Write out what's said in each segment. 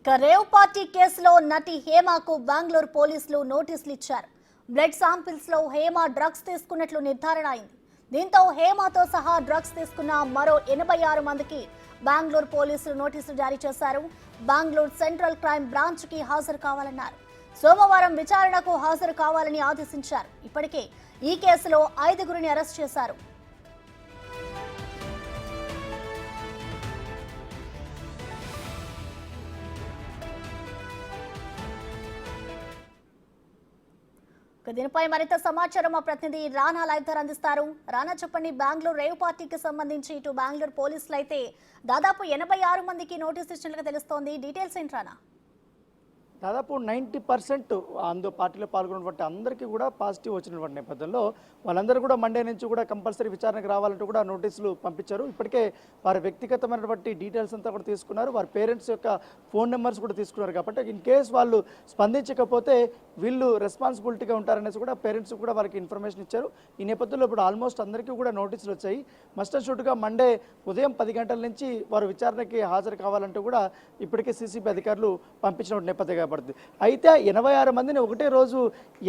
ఇక rave party కేసులో నటి హేమకు బెంగళూరు పోలీసులు నోటీసులు ఇచ్చారు. బ్లడ్ శాంపిల్స్ లో హేమ డ్రగ్స్ తీసుకున్నట్లు నిర్ధారణ అయింది. దీంతో హేమతో సహా డ్రగ్స్ తీసుకున్న మరో 86 మందికి బెంగళూరు పోలీసులు నోటీసులు జారీ చేశారు. బెంగళూరు సెంట్రల్ క్రైమ్ బ్రాంచ్ కి హాజరు కావాలన్నారు. సోమవారం విచారణకు హాజరు కావాలని ఆదేశించారు. ఇప్పటికే ఈ కేసులో 5గురిని అరెస్ట్ చేశారు. దీనిపై మరింత సమాచారం మా ప్రతినిధి రానా లైవ్ ద్వారా అందిస్తారు. రానా, చెప్పండి, బెంగళూరు రేవ్ పార్టీకి సంబంధించి ఇటు బెంగళూరు పోలీసులు అయితే దాదాపు 86 మందికి నోటీస్ ఇచ్చినట్లుగా తెలుస్తోంది. డీటెయిల్స్ ఏంటి రానా? దాదాపు 90% పార్టీలో పాల్గొన్నటువంటి అందరికీ కూడా పాజిటివ్ వచ్చినటువంటి నేపథ్యంలో వాళ్ళందరూ కూడా మండే నుంచి కూడా కంపల్సరీ విచారణకు రావాలంటూ కూడా నోటీసులు పంపించారు. ఇప్పటికే వారి వ్యక్తిగతమైనటువంటి డీటెయిల్స్ అంతా కూడా తీసుకున్నారు. వారి పేరెంట్స్ యొక్క ఫోన్ నెంబర్స్ కూడా తీసుకున్నారు. కాబట్టి ఇన్ కేసు వాళ్ళు స్పందించకపోతే వీళ్ళు రెస్పాన్సిబిలిటీగా ఉంటారనేసి కూడా పేరెంట్స్ కూడా వాళ్ళకి ఇన్ఫర్మేషన్ ఇచ్చారు. ఈ నేపథ్యంలో ఇప్పుడు ఆల్మోస్ట్ అందరికీ కూడా నోటీసులు వచ్చాయి. మస్ట్ అండ్ షుడ్గా మండే ఉదయం 10 గంటల నుంచి వారు విచారణకి హాజరు కావాలంటూ కూడా ఇప్పటికే సీసీబీ అధికారులు పంపించిన నేపథ్యంగా పడుతుంది. అయితే 86 మందిని ఒకటే రోజు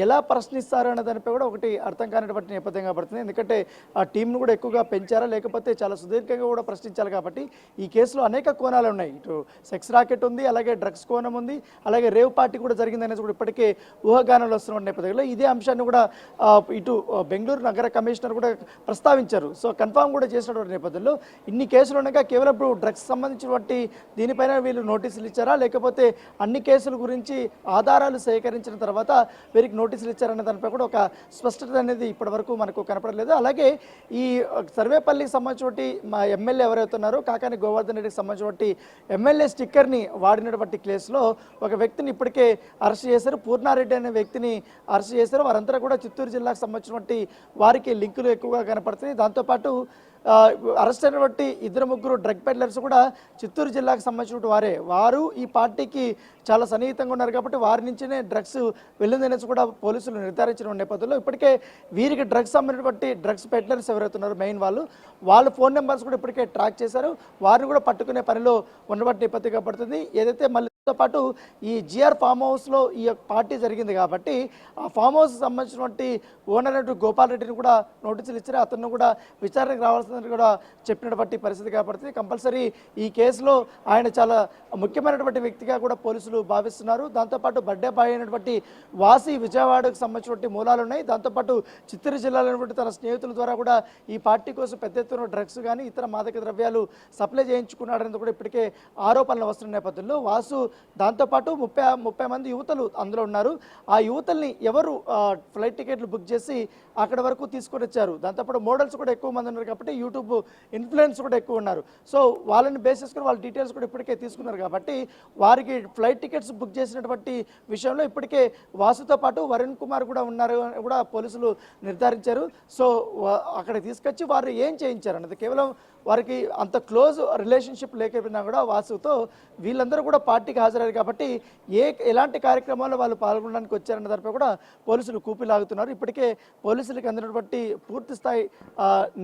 ఎలా ప్రశ్నిస్తారు అనే దానిపై కూడా ఒకటి అర్థం కానిటువంటి నేపథ్యంగా పడుతుంది. ఎందుకంటే ఆ టీంను కూడా ఎక్కువగా పెంచారా లేకపోతే చాలా సుదీర్ఘంగా కూడా ప్రశ్నించాలి. కాబట్టి ఈ కేసులో అనేక కోణాలు ఉన్నాయి. ఇటు సెక్స్ రాకెట్ ఉంది, అలాగే డ్రగ్స్ కోణం ఉంది, అలాగే రేవ్ పార్టీ కూడా జరిగిందనేది కూడా ఇప్పటికే ఊహాగానాలు వస్తున్న నేపథ్యంలో ఇదే అంశాన్ని కూడా ఇటు బెంగళూరు నగర కమిషనర్ కూడా ప్రస్తావించారు. సో కన్ఫామ్ కూడా చేసినటువంటి నేపథ్యంలో ఇన్ని కేసులు ఉండగా కేవలం ఇప్పుడు డ్రగ్స్ సంబంధించినటువంటి దీనిపైన వీళ్ళు నోటీసులు ఇచ్చారా లేకపోతే అన్ని కేసుల గురించి ఆధారాలు సేకరించిన తర్వాత వీరికి నోటీసులు ఇచ్చారనే దానిపై కూడా ఒక స్పష్టత అనేది ఇప్పటి వరకు మనకు కనపడలేదు. అలాగే ఈ సర్వేపల్లికి సంబంధించినటువంటి మా ఎమ్మెల్యే ఎవరైతున్నారో కాకాని గోవర్ధన్ రెడ్డికి సంబంధించినటువంటి ఎమ్మెల్యే స్టిక్కర్ని వాడినటువంటి కేసులో ఒక వ్యక్తిని ఇప్పటికే అరెస్ట్ చేశారు. పూర్ణారెడ్డి అనే వ్యక్తిని అరెస్ట్ చేశారు. వారంతా కూడా చిత్తూరు జిల్లాకు సంబంధించినటువంటి వారికి లింకులు ఎక్కువగా కనపడుతున్నాయి. దాంతోపాటు అరెస్ట్ అయినటువంటి 2-3 డ్రగ్ పెడ్లర్స్ కూడా చిత్తూరు జిల్లాకు సంబంధించిన వారు ఈ పార్టీకి చాలా సన్నిహితంగా ఉన్నారు. కాబట్టి వారి నుంచినే డ్రగ్స్ వెళ్ళిందనేసి కూడా పోలీసులు నిర్ధారించిన నేపథ్యంలో ఇప్పటికే వీరికి డ్రగ్స్ సంబంధించినటువంటి డ్రగ్స్ పెడ్లర్స్ ఎవరైతున్నారో మెయిన్ వాళ్ళ ఫోన్ నెంబర్స్ కూడా ఇప్పటికే ట్రాక్ చేశారు. వారిని కూడా పట్టుకునే పనిలో ఉన్నటువంటి నేపథ్యంగా పడుతుంది. ఏదైతే మళ్ళీ పాటు ఈ జిఆర్ ఫామ్ హౌస్లో ఈ పార్టీ జరిగింది కాబట్టి ఆ ఫామ్ హౌస్ సంబంధించినటువంటి ఓనర్ అయిన గోపాల్ రెడ్డిని కూడా నోటీసులు ఇచ్చారు. అతను కూడా విచారణకు రావాల్సిందని కూడా చెప్పినటువంటి పరిస్థితి కాబట్టి కంపల్సరీ ఈ కేసులో ఆయన చాలా ముఖ్యమైనటువంటి వ్యక్తిగా కూడా పోలీసులు భావిస్తున్నారు. దాంతోపాటు బర్త్డే బాయ్ అయినటువంటి వాసి విజయవాడకు సంబంధించినటువంటి మూలాలు ఉన్నాయి. దాంతోపాటు చిత్తూరు జిల్లాలో తన స్నేహితుల ద్వారా కూడా ఈ పార్టీ కోసం పెద్ద ఎత్తున డ్రగ్స్ కానీ ఇతర మాదక ద్రవ్యాలు సప్లై చేయించుకున్నాడనేది కూడా ఇప్పటికే ఆరోపణలు వస్తున్న నేపథ్యంలో వాసు దాంతోపాటు 30 మంది యువతలు అందులో ఉన్నారు. ఆ యువతల్ని ఎవరు ఫ్లైట్ టికెట్లు బుక్ చేసి అక్కడ వరకు తీసుకొని వచ్చారు. దాంతోపాటు మోడల్స్ కూడా ఎక్కువ మంది ఉన్నారు కాబట్టి యూట్యూబ్ ఇన్ఫ్లుయెన్స్ కూడా ఎక్కువ ఉన్నారు. సో వాళ్ళని బేస్ చేసుకుని వాళ్ళ డీటెయిల్స్ కూడా ఇప్పటికే తీసుకున్నారు. కాబట్టి వారికి ఫ్లైట్ టికెట్స్ బుక్ చేసినటువంటి విషయంలో ఇప్పటికే వాసుతో పాటు వరుణ్ కుమార్ కూడా ఉన్నారు కూడా పోలీసులు నిర్ధారించారు. సో అక్కడ తీసుకొచ్చి వారు ఏం చేయించారు అన్నది కేవలం వారికి అంత క్లోజ్ రిలేషన్షిప్ లేకపోయినా కూడా వాసుతో వీళ్ళందరూ కూడా పార్టీకి హాజరయ్యారు. కాబట్టి ఎలాంటి కార్యక్రమాల్లో వాళ్ళు పాల్గొనడానికి వచ్చారన్న దానిపై కూడా పోలీసులు కూపిలాగుతున్నారు. ఇప్పటికే పోలీసులకు అందినటువంటి పూర్తి స్థాయి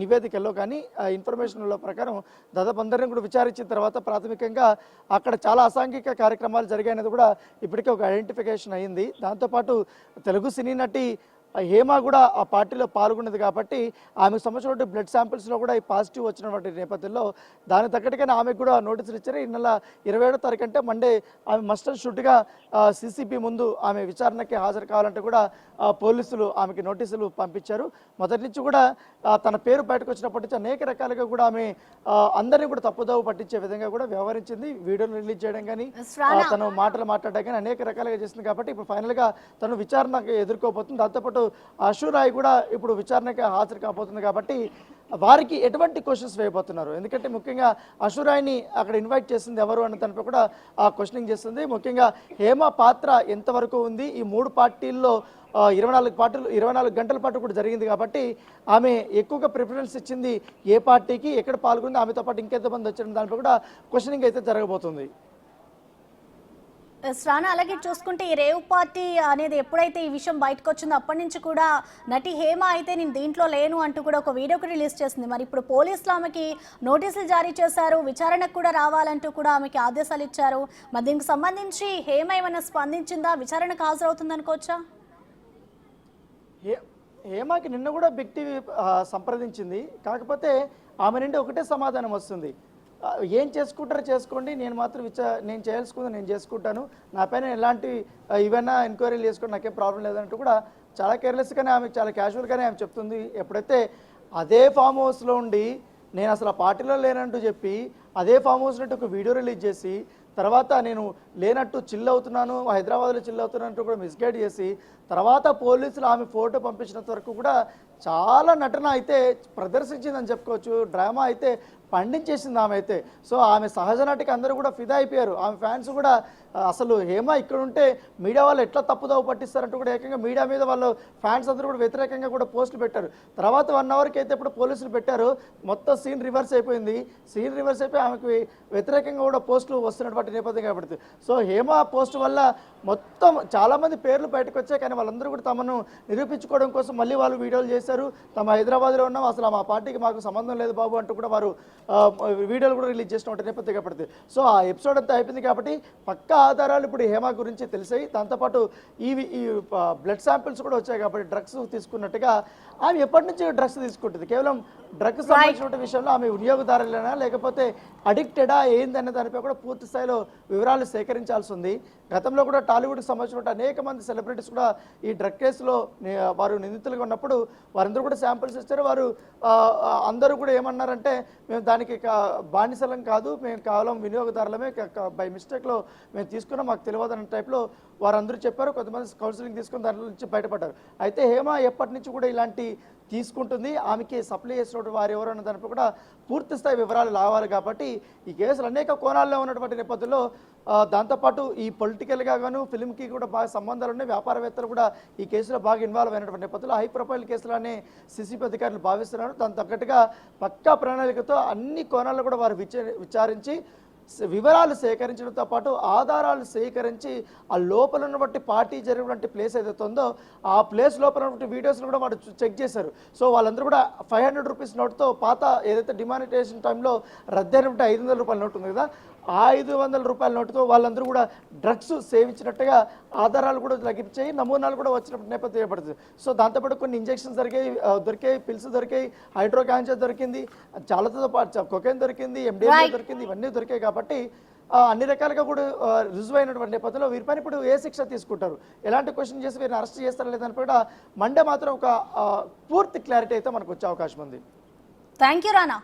నివేదికల్లో కానీ ఇన్ఫర్మేషన్ల ప్రకారం దాదాపు అందరినీ కూడా విచారించిన తర్వాత ప్రాథమికంగా అక్కడ చాలా అసాంఘిక కార్యక్రమాలు జరిగాయనేది కూడా ఇప్పటికే ఒక ఐడెంటిఫికేషన్ అయింది. దాంతోపాటు తెలుగు సినీ నటి హేమ కూడా ఆ పార్టీలో పాల్గొన్నది కాబట్టి ఆమెకు సంబంధించినటువంటి బ్లడ్ శాంపిల్స్లో కూడా ఈ పాజిటివ్ వచ్చినటువంటి నేపథ్యంలో దానికి తగ్గట్టుగానే ఆమెకు కూడా నోటీసులు ఇచ్చారు. ఈ నెల 27వ తారీఖు అంటే మండే ఆమె మస్ట్ అండ్ షుడ్గా సీసీబీ ముందు ఆమె విచారణకి హాజరు కావాలంటే కూడా పోలీసులు ఆమెకి నోటీసులు పంపించారు. మొదటి నుంచి కూడా తన పేరు బయటకు వచ్చినప్పటి నుంచి అనేక రకాలుగా కూడా ఆమె అందరినీ కూడా తప్పుదోవ పట్టించే విధంగా కూడా వ్యవహరించింది. వీడియోలు రిలీజ్ చేయడం కానీ తను మాటలు మాట్లాడడం కానీ అనేక రకాలుగా చేసింది. కాబట్టి ఇప్పుడు ఫైనల్గా తను విచారణకు ఎదుర్కోబోతుంది. దాంతోపాటు అశురాయ్ కూడా ఇప్పుడు విచారణకి హాజరు కాబోతుంది. కాబట్టి వారికి ఎటువంటి క్వశ్చన్స్ వేయబోతున్నారు, ఎందుకంటే ముఖ్యంగా అశురాయ్ని అక్కడ ఇన్వైట్ చేసింది ఎవరు అన్న దానిపై కూడా ఆ క్వశ్చనింగ్ చేస్తుంది. ముఖ్యంగా హేమ పాత్ర ఎంతవరకు ఉంది, ఈ 3 పార్టీల్లో 24 గంటల పాటు కూడా జరిగింది కాబట్టి ఆమె ఎక్కువగా ప్రిఫరెన్స్ ఇచ్చింది ఏ పార్టీకి, ఎక్కడ పాల్గొంది, ఆమెతో పాటు ఇంకెంతమంది వచ్చిన దానిపై కూడా క్వశ్చనింగ్ అయితే జరగబోతుంది. రానా, అలాగే చూసుకుంటే ఈ రేవ్ పార్టీ అనేది ఎప్పుడైతే ఈ విషయం బయటకు వచ్చిందో అప్పటి నుంచి కూడా నటి హేమ అయితే నేను దీంట్లో లేను అంటూ కూడా ఒక వీడియో కూడా రిలీజ్ చేసింది. మరి ఇప్పుడు పోలీసులు ఆమెకి నోటీసులు జారీ చేశారు, విచారణకు కూడా రావాలంటూ కూడా ఆమెకి ఆదేశాలు ఇచ్చారు. మరి దీనికి సంబంధించి హేమ ఏమైనా స్పందించిందా, విచారణకు హాజరవుతుంది అనుకోవచ్చా? హేమకి నిన్న కూడా బిగ్ టీవీ సంప్రదించింది. కాకపోతే ఆమె నుండి ఒకటే సమాధానం వస్తుంది, ఏం చేసుకుంటారో చేసుకోండి, నేను మాత్రం నేను చేయాల్సుకుంది నేను చేసుకుంటాను, నా పైన ఎలాంటి ఇవైనా ఎంక్వైరీలు చేసుకోండి, నాకేం ప్రాబ్లం లేదంటూ కూడా చాలా కేర్లెస్గానే ఆమె చాలా క్యాజువల్గానే ఆమె చెప్తుంది. ఎప్పుడైతే అదే ఫామ్ హౌస్లో ఉండి నేను అసలు ఆ పార్టీలో లేనంటూ చెప్పి అదే ఫామ్ హౌస్ నుండి ఒక వీడియో రిలీజ్ చేసి తర్వాత నేను లేనట్టు చిల్ అవుతున్నాను, హైదరాబాద్లో చిల్ అవుతున్నట్టు కూడా మిస్గైడ్ చేసి తర్వాత పోలీసులు ఆమె ఫోటో పంపించినంత వరకు కూడా చాలా నటన అయితే ప్రదర్శించిందని చెప్పుకోవచ్చు. డ్రామా అయితే పండించేసింది ఆమె అయితే. సో ఆమె సహజ నటికి అందరూ కూడా ఫిదా అయిపోయారు. ఆమె ఫ్యాన్స్ కూడా అసలు హేమ ఇక్కడ ఉంటే మీడియా వాళ్ళు ఎట్లా తప్పుదోవ పట్టిస్తారంటూ కూడా ఏకంగా మీడియా మీద వాళ్ళు ఫ్యాన్స్ అందరూ కూడా వ్యతిరేకంగా కూడా పోస్టులు పెట్టారు. తర్వాత 1 అవర్కి అయితే ఇప్పుడు పోలీసులు పెట్టారు, మొత్తం సీన్ రివర్స్ అయిపోయింది. సీన్ రివర్స్ అయిపోయి ఆమెకు వ్యతిరేకంగా కూడా పోస్టులు వస్తున్నటువంటి నేపథ్యం కాబట్టి సో హేమ పోస్ట్ వల్ల మొత్తం చాలామంది పేర్లు బయటకు వచ్చాయి. కానీ వాళ్ళందరూ కూడా తమను నిరూపించుకోవడం కోసం మళ్ళీ వాళ్ళు వీడియోలు చేశారు. తమ హైదరాబాద్లో ఉన్నాం, అసలు మా పార్టీకి మాకు సంబంధం లేదు బాబు అంటూ కూడా వారు వీడియోలు కూడా రిలీజ్ చేసిన నేపథ్యం కాబట్టి సో ఆ ఎపిసోడ్ అంతా అయిపోయింది. కాబట్టి పక్కా ఆధారాలు ఇప్పుడు హేమ గురించి తెలిసాయి. దాంతోపాటు ఈ బ్లడ్ శాంపిల్స్ కూడా వచ్చాయి. కాబట్టి డ్రగ్స్ తీసుకున్నట్టుగా ఆమె ఎప్పటి నుంచి డ్రగ్స్ తీసుకుంటుంది, కేవలం డ్రగ్స్ సంబంధించిన విషయంలో ఆమె వినియోగదారులేనా లేకపోతే అడిక్టెడా ఏందనే దానిపై కూడా పూర్తి స్థాయిలో వివరాలు సేకరించాల్సి ఉంది. గతంలో కూడా టాలీవుడ్కి సంబంధించిన అనేక మంది సెలబ్రిటీస్ కూడా ఈ డ్రగ్ కేసులో వారు నిందితులుగా ఉన్నప్పుడు వారందరూ కూడా శాంపిల్స్ ఇచ్చారు. వారు అందరూ కూడా ఏమన్నారంటే మేము దానికి బానిసలం కాదు, మేము కేవలం వినియోగదారులమే, బై మిస్టేక్లో మేము తీసుకున్నాం, మాకు తెలియదు అన్న టైప్లో వారందరూ చెప్పారు. కొంతమంది కౌన్సిలింగ్ తీసుకుని దాంట్లో నుంచి బయటపడ్డారు. అయితే హేమ ఎప్పటి నుంచి కూడా ఇలాంటి తీసుకుంటుంది, ఆమెకి సప్లై చేసినటువంటి వారు ఎవరు అన్న దానిపై కూడా పూర్తి స్థాయి వివరాలు రావాలి. కాబట్టి ఈ కేసులు అనేక కోణాల్లో ఉన్నటువంటి నేపథ్యంలో దాంతోపాటు ఈ పొలిటికల్గా గాను ఫిల్మ్కి కూడా బాగా సంబంధాలు ఉన్నాయి. వ్యాపారవేత్తలు కూడా ఈ కేసులో బాగా ఇన్వాల్వ్ అయినటువంటి నేపథ్యంలో హై ప్రొఫైల్ కేసులనే సిసిపి అధికారులు భావిస్తున్నారు. దాని తగ్గట్టుగా పక్కా ప్రణాళికతో అన్ని కోణాల్లో కూడా వారు విచారించి వివరాలు సేకరించడంతో పాటు ఆధారాలు సేకరించి ఆ లోపల ఉన్నటువంటి పార్టీ జరిగినటువంటి ప్లేస్ ఏదైతే ఉందో ఆ ప్లేస్ లోపల ఉన్నటువంటి వీడియోస్ని కూడా వాడు చెక్ చేశారు. సో వాళ్ళందరూ కూడా 500 రూపీస్ నోట్తో పాత ఏదైతే డిమానిటైజేషన్ టైంలో రద్దయినటువంటి 500 రూపాయల నోటు ఉంది కదా, ఆ 500 రూపాయల నోటుతో వాళ్ళందరూ కూడా డ్రగ్స్ సేవించినట్టుగా ఆధారాలు కూడా లభించాయి, నమూనాలు కూడా వచ్చినప్పుడు నేపథ్యం ఏర్పడుతుంది. సో దాంతోపాటు కొన్ని ఇంజెక్షన్స్ దొరికాయి, పిల్స్ దొరికాయి, హైడ్రోకాన్షియస్ దొరికింది, చాలాతో పాటు కొకైన్ దొరికింది, ఎండిఎంఏ దొరికింది, ఇవన్నీ దొరికాయి. కాబట్టి అన్ని రకాలుగా కూడా రుజువైనటువంటి నేపథ్యంలో వీరిపైన ఇప్పుడు ఏ శిక్ష తీసుకుంటారు, ఎలాంటి క్వశ్చన్ చేసి వీరిని అరెస్ట్ చేస్తారా లేదని కూడా మండే మాత్రం ఒక పూర్తి క్లారిటీ అయితే మనకు వచ్చే అవకాశం ఉంది. Thank you Rana.